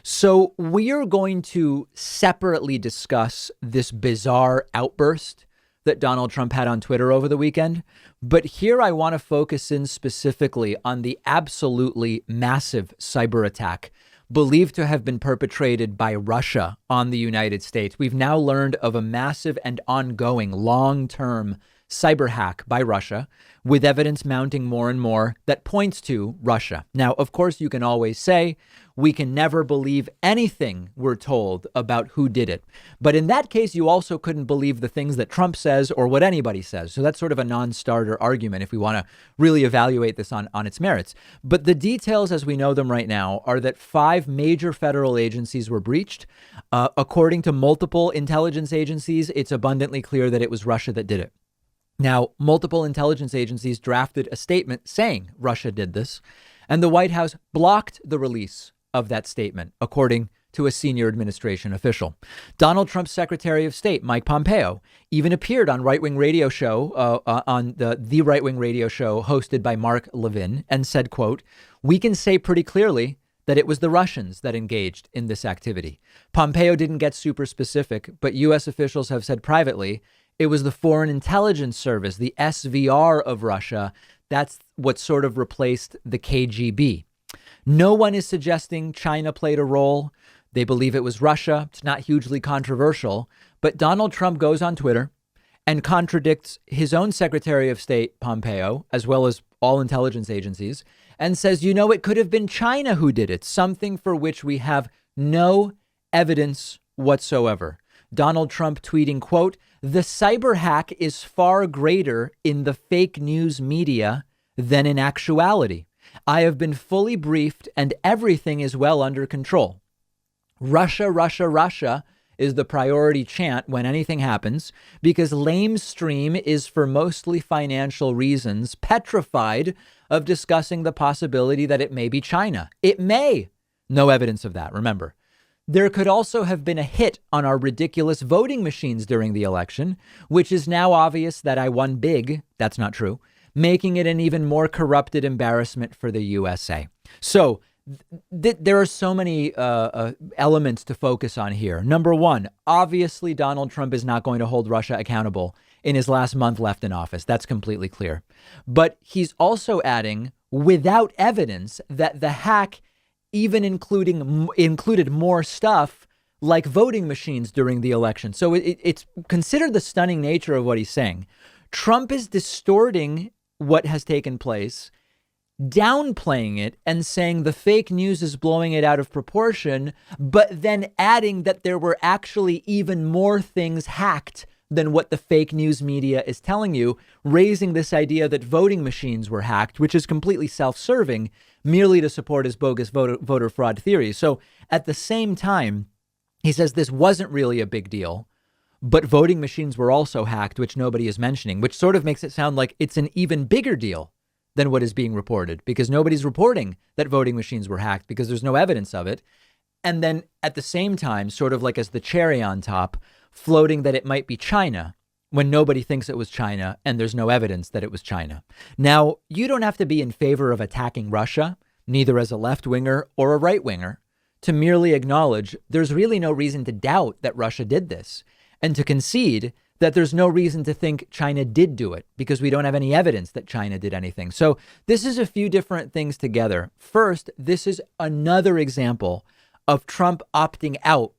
So we are going to separately discuss this bizarre outburst that Donald Trump had on Twitter over the weekend. But here I want to focus in specifically on the absolutely massive cyber attack believed to have been perpetrated by Russia on the United States. We've now learned of a massive and ongoing long-term cyber hack by Russia, with evidence mounting more and more that points to Russia. Now, of course, you can always say we can never believe anything we're told about who did it. But in that case, you also couldn't believe the things that Trump says or what anybody says. So that's sort of a non-starter argument if we want to really evaluate this on its merits. But the details as we know them right now are that 5 major federal agencies were breached. According to multiple intelligence agencies, it's abundantly clear that it was Russia that did it. Now, multiple intelligence agencies drafted a statement saying Russia did this, and the White House blocked the release of that statement, according to a senior administration official. Donald Trump's Secretary of State, Mike Pompeo, even appeared on right-wing radio show, on the right-wing radio show hosted by Mark Levin, and said, quote, "We can say pretty clearly that it was the Russians that engaged in this activity." Pompeo didn't get super specific, but U.S. officials have said privately it was the Foreign Intelligence Service, the SVR of Russia. That's what sort of replaced the KGB. No one is suggesting China played a role. They believe it was Russia. It's not hugely controversial. But Donald Trump goes on Twitter and contradicts his own Secretary of State, Pompeo, as well as all intelligence agencies, and says, it could have been China who did it, something for which we have no evidence whatsoever. Donald Trump tweeting, quote, "The cyber hack is far greater in the fake news media than in actuality. I have been fully briefed and everything is well under control. Russia, Russia, Russia is the priority chant when anything happens because Lamestream is, for mostly financial reasons, petrified of discussing the possibility that it may be China. It may. No evidence of that, remember. There could also have been a hit on our ridiculous voting machines during the election, which is now obvious that I won big. That's not true, making it an even more corrupted embarrassment for the USA. So there are so many elements to focus on here. Number one, obviously, Donald Trump is not going to hold Russia accountable in his last month left in office. That's completely clear. But he's also adding, without evidence, that the hack even included more stuff like voting machines during the election. So it's consider the stunning nature of what he's saying. Trump is distorting what has taken place, downplaying it and saying the fake news is blowing it out of proportion, but then adding that there were actually even more things hacked than what the fake news media is telling you, raising this idea that voting machines were hacked, which is completely self-serving, merely to support his bogus voter fraud theory. So at the same time, he says this wasn't really a big deal, but voting machines were also hacked, which nobody is mentioning, which sort of makes it sound like it's an even bigger deal than what is being reported, because nobody's reporting that voting machines were hacked because there's no evidence of it. And then at the same time, sort of like as the cherry on top, floating that it might be China when nobody thinks it was China and there's no evidence that it was China. Now, you don't have to be in favor of attacking Russia, neither as a left winger or a right winger, to merely acknowledge there's really no reason to doubt that Russia did this and to concede that there's no reason to think China did do it because we don't have any evidence that China did anything. So this is a few different things together. First, this is another example of Trump opting out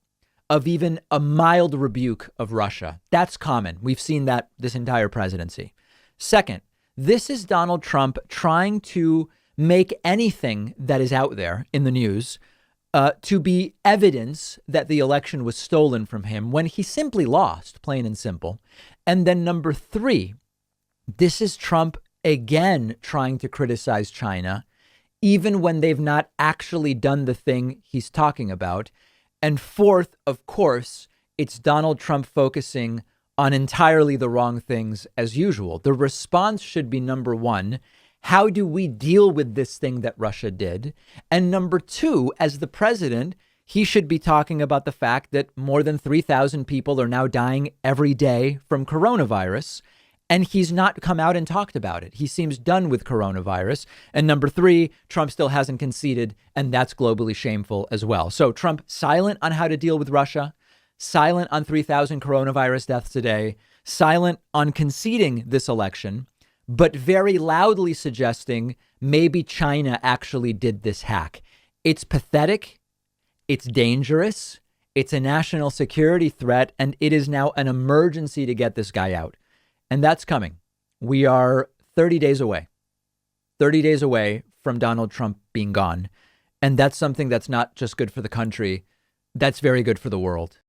of even a mild rebuke of Russia. That's common. We've seen that this entire presidency. Second, this is Donald Trump trying to make anything that is out there in the news to be evidence that the election was stolen from him when he simply lost, plain and simple. And then number three, this is Trump again trying to criticize China, even when they've not actually done the thing he's talking about. And fourth, of course, it's Donald Trump focusing on entirely the wrong things as usual. The response should be, number one, how do we deal with this thing that Russia did? And number two, as the president, he should be talking about the fact that more than 3,000 people are now dying every day from coronavirus. And he's not come out and talked about it. He seems done with coronavirus. And number three, Trump still hasn't conceded, and that's globally shameful as well. So Trump silent on how to deal with Russia, silent on 3,000 coronavirus deaths a day, silent on conceding this election, but very loudly suggesting maybe China actually did this hack. It's pathetic. It's dangerous. It's a national security threat, and it is now an emergency to get this guy out. And that's coming. We are 30 days away from Donald Trump being gone. And that's something that's not just good for the country. That's very good for the world.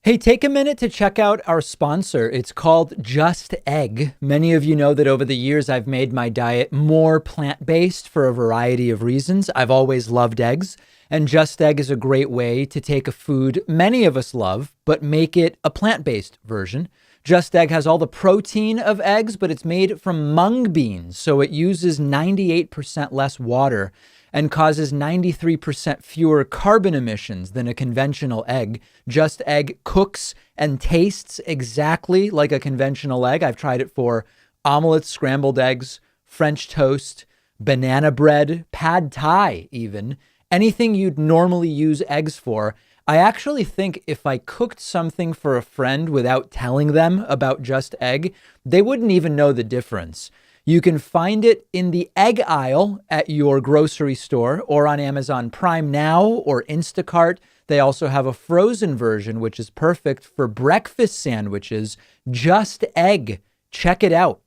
Hey, take a minute to check out our sponsor. It's called Just Egg. Many of you know that over the years, I've made my diet more plant-based for a variety of reasons. I've always loved eggs, and Just Egg is a great way to take a food many of us love, but make it a plant-based version. Just Egg has all the protein of eggs, but it's made from mung beans, so it uses 98% less water and causes 93% fewer carbon emissions than a conventional egg. Just Egg cooks and tastes exactly like a conventional egg. I've tried it for omelets, scrambled eggs, French toast, banana bread, pad thai even. Anything you'd normally use eggs for. I actually think if I cooked something for a friend without telling them about Just Egg, they wouldn't even know the difference. You can find it in the egg aisle at your grocery store or on Amazon Prime Now or Instacart. They also have a frozen version, which is perfect for breakfast sandwiches. Just Egg. Check it out.